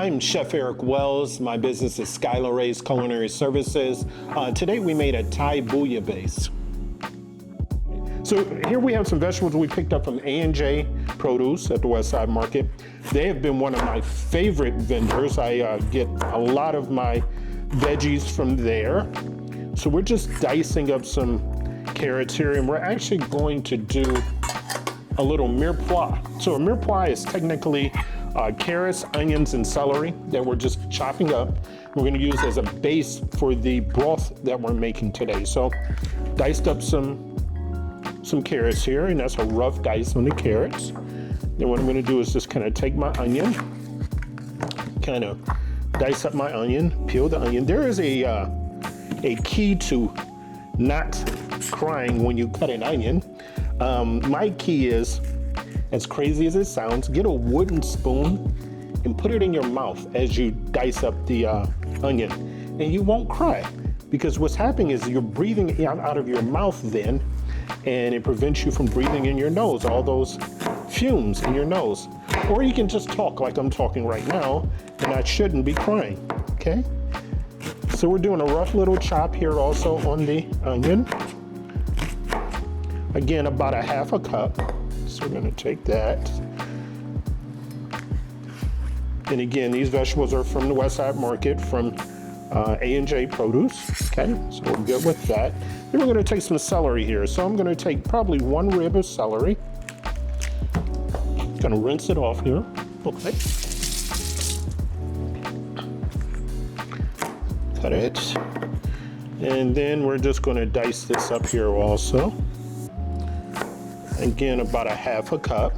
I'm Chef Eric Wells. My business is Skye Culinary Services. Today we made a Thai bouillabaisse. So here we have some vegetables we picked up from A&J Produce at the West Side Market. They have been one of my favorite vendors. I get a lot of my veggies from there. So we're just dicing up some carrots here, and we're actually going to do a little mirepoix. So a mirepoix is technically carrots, onions, and celery that we're just chopping up. We're going to use as a base for the broth that we're making today. So diced up some carrots here, and that's a rough dice on the carrots. Then what I'm going to do is just kind of take my onion, kind of dice up my onion, peel the onion. There is a key to not crying when you cut an onion. My key is, as crazy as it sounds, get a wooden spoon and put it in your mouth as you dice up the onion, and you won't cry, because what's happening is you're breathing out of your mouth then, and it prevents you from breathing in your nose, all those fumes in your nose. Or you can just talk like I'm talking right now, and I shouldn't be crying, okay? So we're doing a rough little chop here also on the onion. Again, about a half a cup. So we're gonna take that. And again, these vegetables are from the West Side Market, from A&J Produce, okay? So we're good with that. Then we're gonna take some celery here. So I'm gonna take probably one rib of celery. Gonna rinse it off here, okay? Cut it. And then we're just gonna dice this up here also. Again, about a half a cup.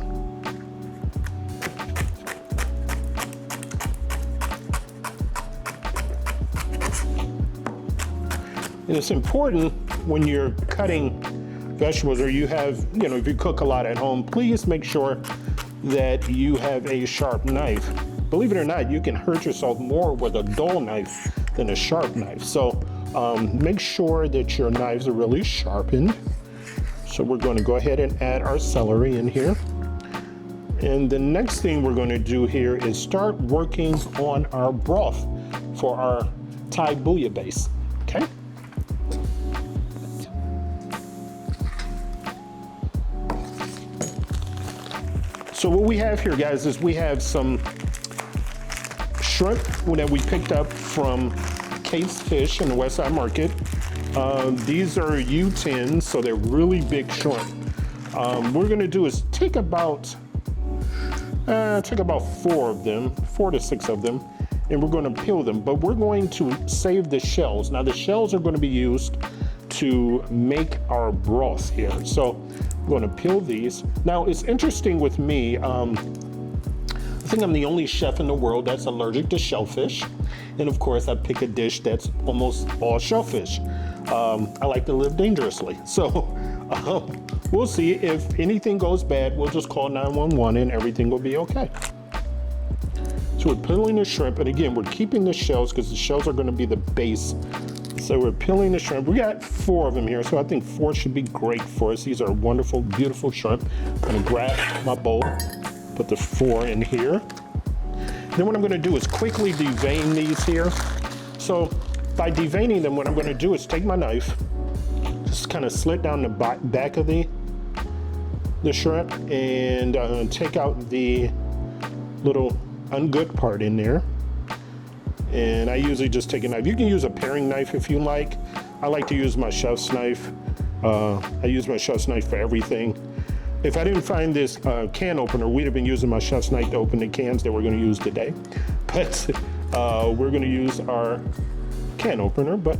And it's important when you're cutting vegetables, or you have, if you cook a lot at home, please make sure that you have a sharp knife. Believe it or not, you can hurt yourself more with a dull knife than a sharp knife. So make sure that your knives are really sharpened. So we're going to go ahead and add our celery in here. And the next thing we're going to do here is start working on our broth for our Thai bouillabaisse, okay? So what we have here, guys, is we have some shrimp that we picked up from Case Fish in the West Side Market. These are U10s, so they're really big shrimp. We're gonna do is take about 4 of them, 4 to 6 of them, and we're gonna peel them, but we're going to save the shells. Now the shells are gonna be used to make our broth here. So we're gonna peel these. Now it's interesting with me, I think I'm the only chef in the world that's allergic to shellfish. And of course I pick a dish that's almost all shellfish. I like to live dangerously. So we'll see. If anything goes bad, we'll just call 911 and everything will be okay. So we're peeling the shrimp, and again, we're keeping the shells because the shells are gonna be the base. So we're peeling the shrimp. We got 4 of them here, so I think 4 should be great for us. These are wonderful, beautiful shrimp. I'm gonna grab my bowl, put the 4 in here. Then what I'm gonna do is quickly devein these here. So by deveining them, what I'm gonna do is take my knife, just kind of slit down the back of the shrimp, and take out the little ungood part in there. And I usually just take a knife. You can use a paring knife if you like. I like to use my chef's knife. I use my chef's knife for everything. If I didn't find this can opener, we'd have been using my chef's knife to open the cans that we're gonna use today. But we're gonna use our can opener, but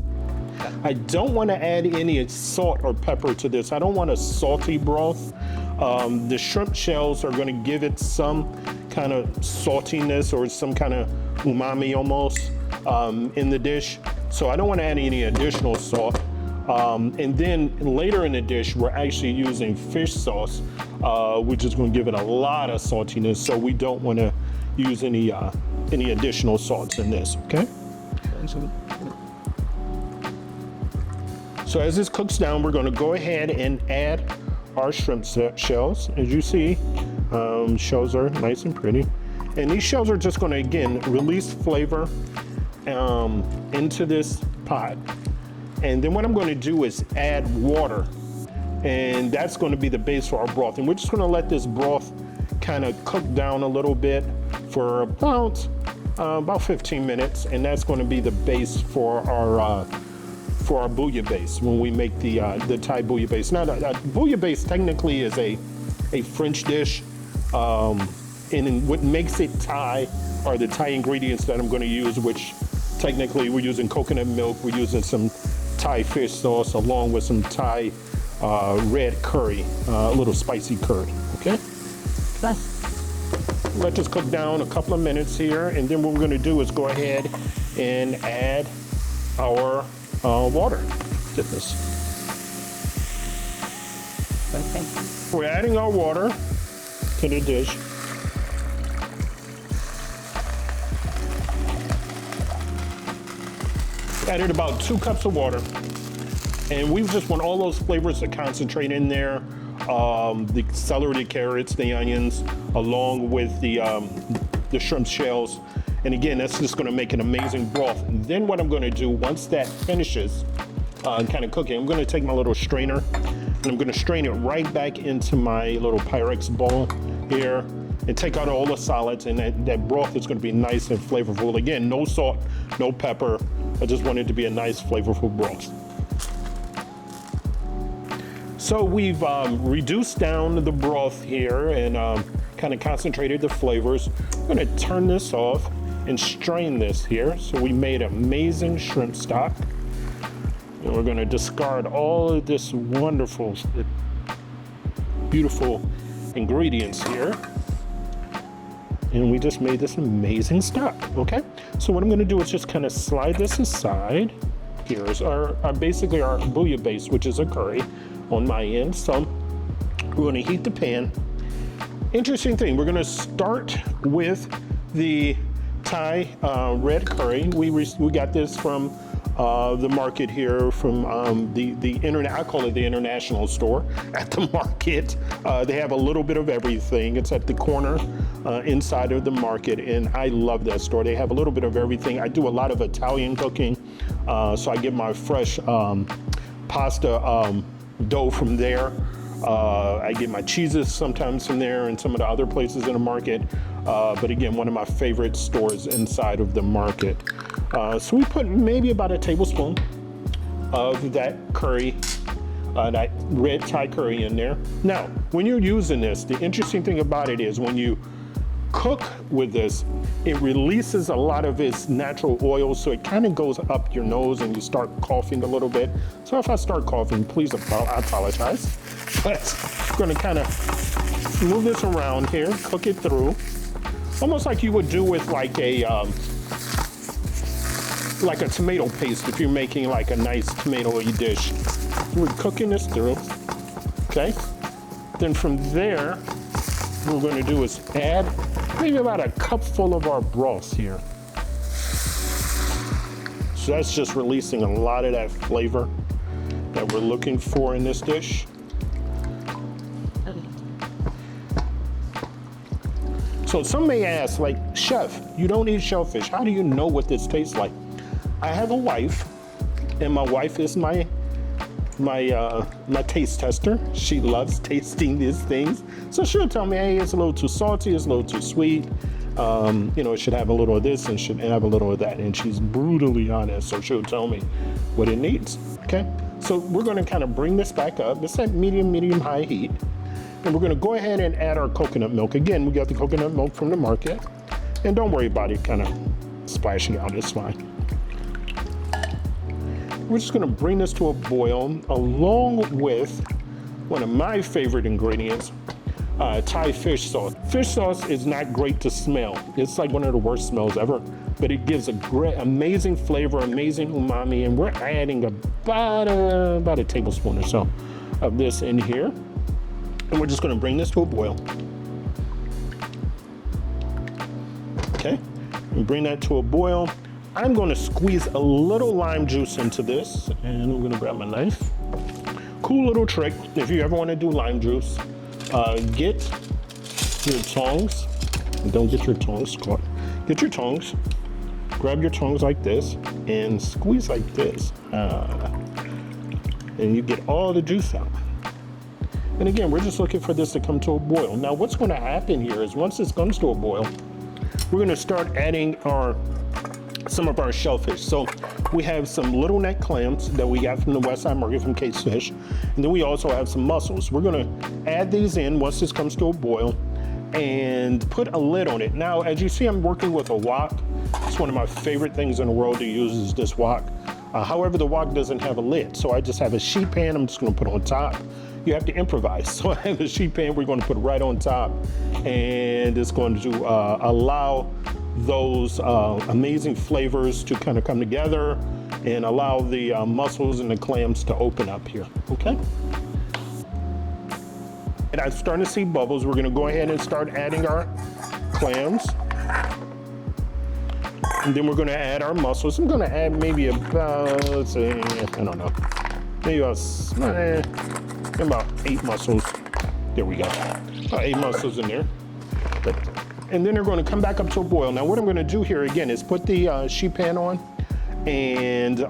I don't wanna add any salt or pepper to this. I don't want a salty broth. The shrimp shells are gonna give it some kind of saltiness or some kind of umami almost in the dish. So I don't wanna add any additional salt. And then later in the dish, we're actually using fish sauce, which is going to give it a lot of saltiness. So we don't want to use any additional salts in this, okay? So as this cooks down, we're going to go ahead and add our shrimp shells. As you see, shells are nice and pretty. And these shells are just gonna, again, release flavor into this pot. And then what I'm gonna do is add water. And that's gonna be the base for our broth. And we're just gonna let this broth kind of cook down a little bit for about 15 minutes. And that's gonna be the base for our bouillabaisse when we make the Thai bouillabaisse. Now, the bouillabaisse technically is a French dish. And what makes it Thai are the Thai ingredients that I'm gonna use, which technically we're using coconut milk, we're using some Thai fish sauce along with some Thai red curry, a little spicy curry, okay? Let this cook down a couple of minutes here, and then what we're gonna do is go ahead and add our water to this. Okay. We're adding our water to the dish. Added about 2 cups of water. And we just want all those flavors to concentrate in there. The celery, the carrots, the onions, along with the shrimp shells. And again, that's just gonna make an amazing broth. And then what I'm gonna do, once that finishes kind of cooking, I'm gonna take my little strainer and I'm gonna strain it right back into my little Pyrex bowl here and take out all the solids, and that broth is gonna be nice and flavorful. Again, no salt, no pepper. I just want it to be a nice flavorful broth. So we've reduced down the broth here and kind of concentrated the flavors. I'm gonna turn this off and strain this here. So we made amazing shrimp stock. And we're gonna discard all of this wonderful, beautiful ingredients here. And we just made this amazing stock, okay? So what I'm gonna do is just kind of slide this aside. Here's basically our bouillabaisse, which is a curry on my end. So we're gonna heat the pan. Interesting thing, we're gonna start with the Thai red curry. We got this from the market here, from the internet. I call it the international store at the market. They have a little bit of everything. It's at the corner inside of the market, and I love that store. They have a little bit of everything. I do a lot of Italian cooking, so I get my fresh pasta dough from there. I get my cheeses sometimes from there and some of the other places in the market. But again, one of my favorite stores inside of the market. So we put maybe about a tablespoon of that curry, that red Thai curry in there. Now, when you're using this, the interesting thing about it is when you cook with this, it releases a lot of its natural oil, so it kind of goes up your nose and you start coughing a little bit. So if I start coughing, please, I apologize. But I'm gonna kind of move this around here, cook it through, almost like you would do with like a tomato paste if you're making like a nice tomato-y dish. We're cooking this through, okay? Then from there, what we're gonna do is add maybe about a cup full of our broth here. So that's just releasing a lot of that flavor that we're looking for in this dish. So some may ask, like, chef, you don't eat shellfish. How do you know what this tastes like? I have a wife, and my wife is my taste tester. She loves tasting these things. So she'll tell me, hey, it's a little too salty, it's a little too sweet. It should have a little of this and should have a little of that. And she's brutally honest, so she'll tell me what it needs, okay? So we're gonna kind of bring this back up. It's at medium-high heat. And we're gonna go ahead and add our coconut milk. Again, we got the coconut milk from the market. And don't worry about it kind of splashing out, it's fine. We're just gonna bring this to a boil along with one of my favorite ingredients, Thai fish sauce. Fish sauce is not great to smell. It's like one of the worst smells ever, but it gives a great, amazing flavor, amazing umami, and we're adding about a tablespoon or so of this in here. And we're just gonna bring this to a boil. Okay, we bring that to a boil. I'm gonna squeeze a little lime juice into this, and I'm gonna grab my knife. Cool little trick, if you ever wanna do lime juice, get your tongs Don't get your tongs caught. Get your tongs, grab your tongs like this, and squeeze like this. And you get all the juice out. And again, we're just looking for this to come to a boil. Now, what's going to happen here is once this comes to a boil, we're going to start adding some of our shellfish. So we have some little neck clams that we got from the West Side Market from Kate's Fish. And then we also have some mussels. We're going to add these in once this comes to a boil and put a lid on it. Now, as you see, I'm working with a wok. It's one of my favorite things in the world to use is this wok. However, the wok doesn't have a lid. So I just have a sheet pan I'm just going to put on top. You have to improvise. So I have a sheet pan we're going to put right on top, and it's going to allow those amazing flavors to kind of come together and allow the mussels and the clams to open up here, okay? And I'm starting to see bubbles. We're gonna go ahead and start adding our clams. And then we're gonna add our mussels. I'm gonna add maybe about, let's say, I don't know, maybe about 8 mussels. There we go, about 8 mussels in there. And then they're going to come back up to a boil. Now what I'm going to do here again is put the sheet pan on and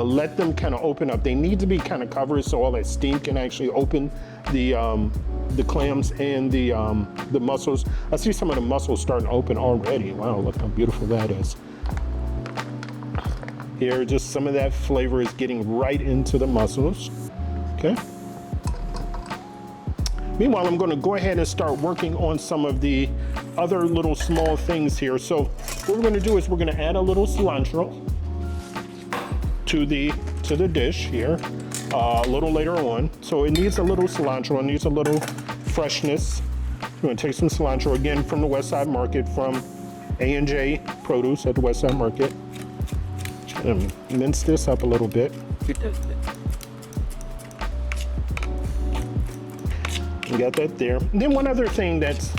let them kind of open up. They need to be kind of covered so all that steam can actually open the clams and the mussels. I see some of the mussels starting to open already. Wow, look how beautiful that is. Here, just some of that flavor is getting right into the mussels. Okay. Meanwhile, I'm going to go ahead and start working on some of the other little small things here. So what we're going to do is we're going to add a little cilantro to the dish here a little later on. So it needs a little cilantro, it needs a little freshness. We're going to take some cilantro again from the West Side Market, from A&J Produce at the West Side Market. And mince this up a little bit. You got that there. And then one other thing that's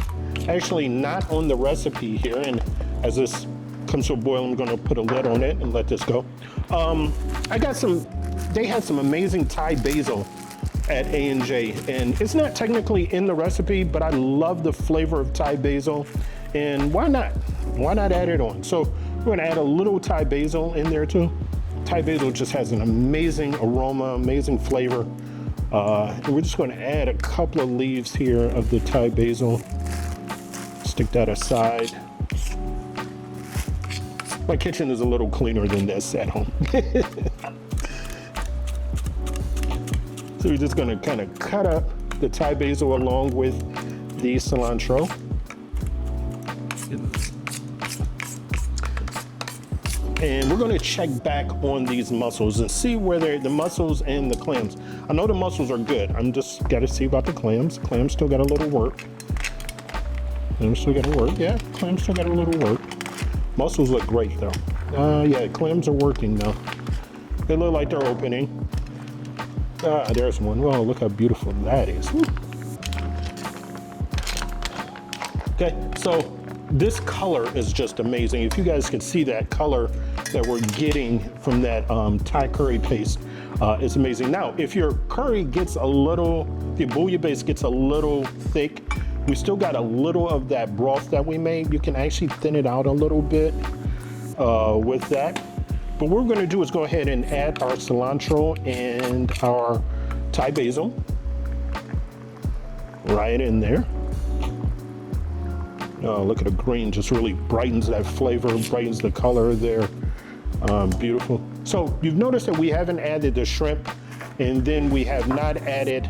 actually not on the recipe here, and as this comes to a boil, I'm gonna put a lid on it and let this go. They had some amazing Thai basil at A&J, and it's not technically in the recipe, but I love the flavor of Thai basil, and why not? Why not add it on? So we're gonna add a little Thai basil in there too. Thai basil just has an amazing aroma, amazing flavor. And we're just going to add a couple of leaves here of the Thai basil. Stick that aside. My kitchen is a little cleaner than this at home. So we're just going to kind of cut up the Thai basil along with the cilantro. And we're going to check back on these mussels and see whether the mussels and the clams. I know the mussels are good. I'm just got to see about the clams. Clams still got a little work. Clams still got to work. Yeah, clams still got a little work. Mussels look great though. Yeah, clams are working now. They look like they're opening. There's one. Wow, look how beautiful that is. Woo. Okay, so this color is just amazing. If you guys can see that color that we're getting from that Thai curry paste, it's amazing. Now, if your curry gets a little, if your bouillabaisse gets a little thick, we still got a little of that broth that we made. You can actually thin it out a little bit with that. But what we're gonna do is go ahead and add our cilantro and our Thai basil right in there. Look at the green, just really brightens that flavor, brightens the color there. Beautiful. So you've noticed that we haven't added the shrimp, and then we have not added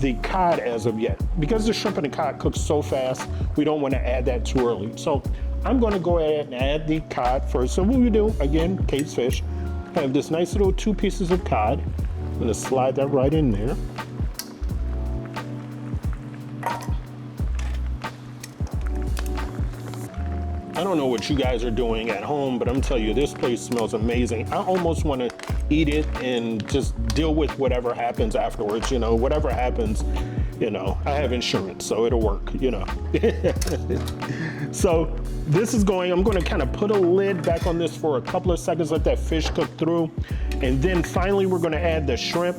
the cod as of yet. Because the shrimp and the cod cook so fast, we don't want to add that too early. So I'm going to go ahead and add the cod first. So what we do, again, Kate's Fish, I have this nice little 2 pieces of cod. I'm going to slide that right in there. I don't know what you guys are doing at home, but I'm telling you, this place smells amazing. I almost want to eat it and just deal with whatever happens afterwards. You know, whatever happens, you know, I have insurance, so it'll work, you know. So this is going, I'm going to kind of put a lid back on this for a couple of seconds, let that fish cook through. And then finally, we're going to add the shrimp.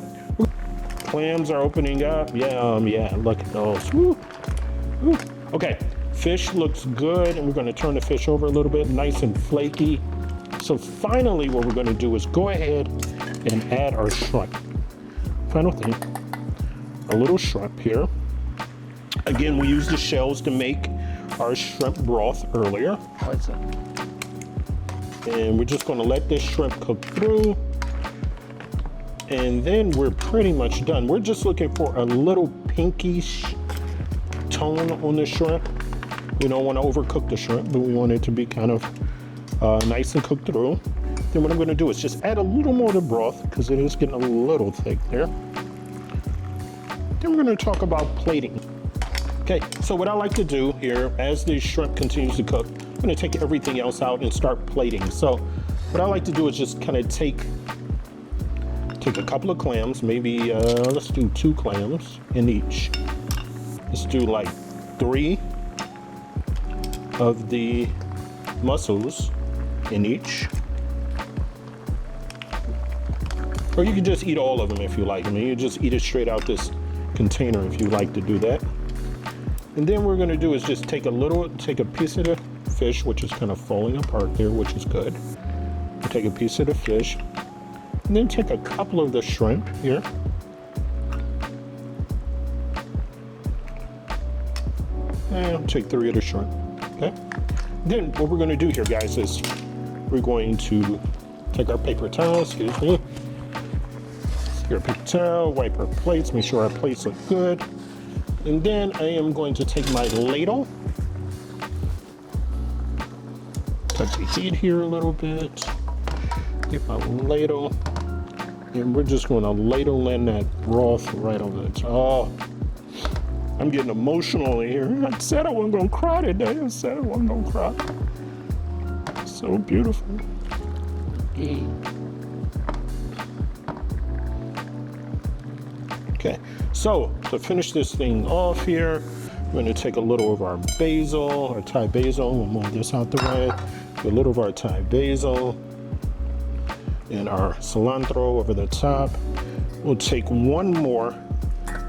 Clams are opening up. Yeah, look at those. Woo. Woo. Okay. Fish looks good, and we're going to turn the fish over a little bit, nice and flaky. So finally, what we're going to do is go ahead and add our shrimp. Final thing, a little shrimp here. Again, we used the shells to make our shrimp broth earlier. What's that? And we're just going to let this shrimp cook through. And then we're pretty much done. We're just looking for a little pinkish tone on the shrimp. We don't want to overcook the shrimp, but we want it to be kind of nice and cooked through. Then what I'm going to do is just add a little more to the broth because it is getting a little thick there. Then we're going to talk about plating. Okay, so what I like to do here, as the shrimp continues to cook, I'm going to take everything else out and start plating. So what I like to do is just kind of take a couple of clams, maybe let's do 2 clams in each. Let's do like 3 of the mussels in each. Or you can just eat all of them if you like. I mean, you just eat it straight out this container if you like to do that. And then what we're gonna do is just take a piece of the fish, which is kind of falling apart there, which is good. We'll take a piece of the fish, and then take a couple of the shrimp here. And take 3 of the shrimp, okay? Then what we're gonna do here, guys, is we're going to take our paper towel, excuse me. Your paper towel, wipe our plates, make sure our plates look good. And then I am going to take my ladle, touch the heat here a little bit, get my ladle, and we're just going to ladle in that broth right over the top. Oh, I'm getting emotional in here. I said I wasn't going to cry today. I said I wasn't going to cry. So beautiful. Okay, so to finish this thing off here, we're going to take a little of our basil, our Thai basil. We'll move this out the way. A little of our Thai basil and our cilantro over the top. We'll take 1 more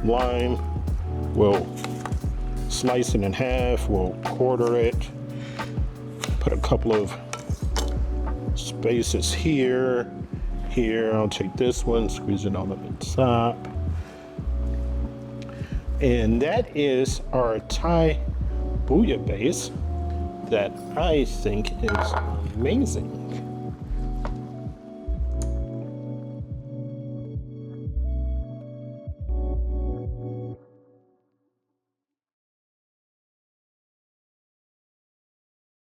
lime. We'll slice it in half. We'll quarter it. Put a couple of spaces here. Here, I'll take this one, squeeze it on the top. And that is our Thai bouillabaisse that I think is amazing.